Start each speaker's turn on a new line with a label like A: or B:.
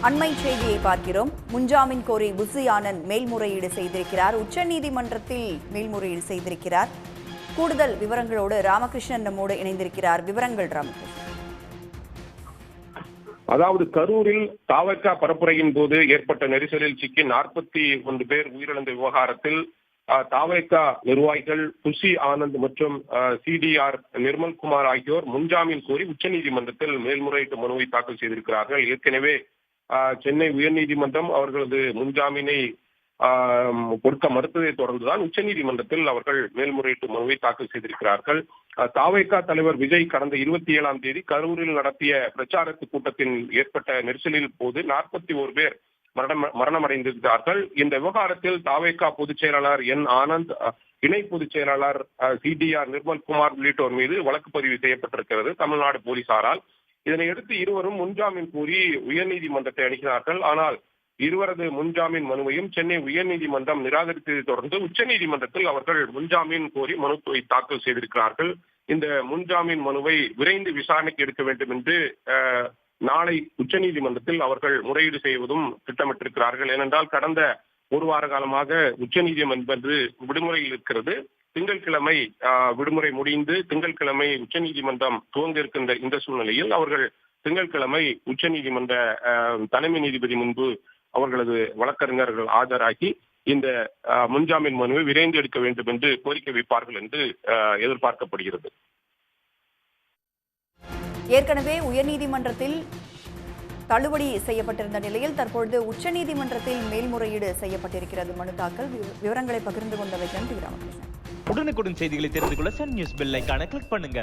A: அண்மை செய்தியை பார்க்கிறோம். முன்ஜாமீன் கோரி புசி ஆனந்த் மேல்முறையீடு செய்திருக்கிறார். உச்சநீதிமன்றத்தில் மேல்முறையீடு செய்திருக்கிறார். கூடுதல் விவரங்களோடு ராமகிருஷ்ணன் நம்மோடு இணைந்திருக்கிறார். விவரங்கள் ராமகிருஷ்ணன்.
B: அதாவது கரூரில் தாவக பரப்புரையின் போது ஏற்பட்ட நெரிசலில் சிக்கி 41 பேர் உயிரிழந்த விவகாரத்தில் தாவக நிர்வாகிகள் புசி ஆனந்த் மற்றும் சிடிஆர் நிர்மல்குமார் ஆகியோர் முன்ஜாமீன் கோரி உச்சநீதிமன்றத்தில் மேல்முறையீட்டு மனுவை தாக்கல் செய்திருக்கிறார்கள். ஏற்கனவே சென்னை உயர்நீதிமன்றம் அவர்களது முன்ஜாமீனை கொடுக்க மறுத்ததை தொடர்ந்துதான் உச்சநீதிமன்றத்தில் அவர்கள் மேல்முறையீட்டு மனுவை தாக்கல் செய்திருக்கிறார்கள். தாவேகா தலைவர் விஜய் கடந்த 27ஆம் தேதி கரூரில் நடத்திய பிரச்சாரத்து கூட்டத்தில் ஏற்பட்ட நெரிசலில் போது 41 பேர் மரணமடைந்திருக்கிறார்கள். இந்த விவகாரத்தில் தாவேகா பொதுச் செயலாளர் என் ஆனந்த், இணை பொதுச் செயலாளர் சிடிஆர் நிர்மல்குமார் உள்ளிட்டோர் மீது வழக்கு பதிவு செய்யப்பட்டிருக்கிறது தமிழ்நாடு போலீசாரால். இதனையடுத்து இருவரும் முன்ஜாமீன் கோரி உயர்நீதிமன்றத்தை அணுகினார்கள். ஆனால் இருவரது முன்ஜாமீன் மனுவையும் சென்னை உயர்நீதிமன்றம் நிராகரித்ததை தொடர்ந்து உச்சநீதிமன்றத்தில் அவர்கள் முன்ஜாமீன் கோரி மனுவை தாக்கல் செய்திருக்கிறார்கள். இந்த முன்ஜாமீன் மனுவை விரைந்து விசாரணைக்கு எடுக்க வேண்டும் என்று நாளை உச்சநீதிமன்றத்தில் அவர்கள் முறையீடு செய்வதும் திட்டமிட்டிருக்கிறார்கள். ஏனென்றால் கடந்த ஒரு வார காலமாக உச்சநீதிமன்றம் விடுமுறையில் இருக்கிறது. திங்கட்கிழமை விடுமுறை முடிந்து திங்கட்கிழமை உச்சநீதிமன்றம் துவங்க இருக்கின்ற இந்த சூழ்நிலையில் அவர்கள் திங்கட்கிழமை உச்சநீதிமன்ற தலைமை நீதிபதி முன்பு அவர்களது வழக்கறிஞர்கள் ஆஜராகி இந்த முன்ஜாமீன் மனுவை விரைந்து எடுக்க வேண்டும் என்று கோரிக்கை வைப்பார்கள் என்று எதிர்பார்க்கப்படுகிறது.
A: ஏற்கனவே உயர்நீதிமன்றத்தில் தள்ளுபடி செய்யப்பட்டிருந்த நிலையில் தற்பொழுது உச்சநீதிமன்றத்தில் மேல்முறையீடு செய்யப்பட்டிருக்கிறது மனு தாக்கல். விவரங்களை பகிர்ந்து கொண்டவை நன்றி ராமகிருஷ்ணன்.
C: உடனுக்குடன் செய்திகளை தெரிந்து கொள்ள சன் நியூஸ் பெல் ஐகானை கிளிக் பண்ணுங்க.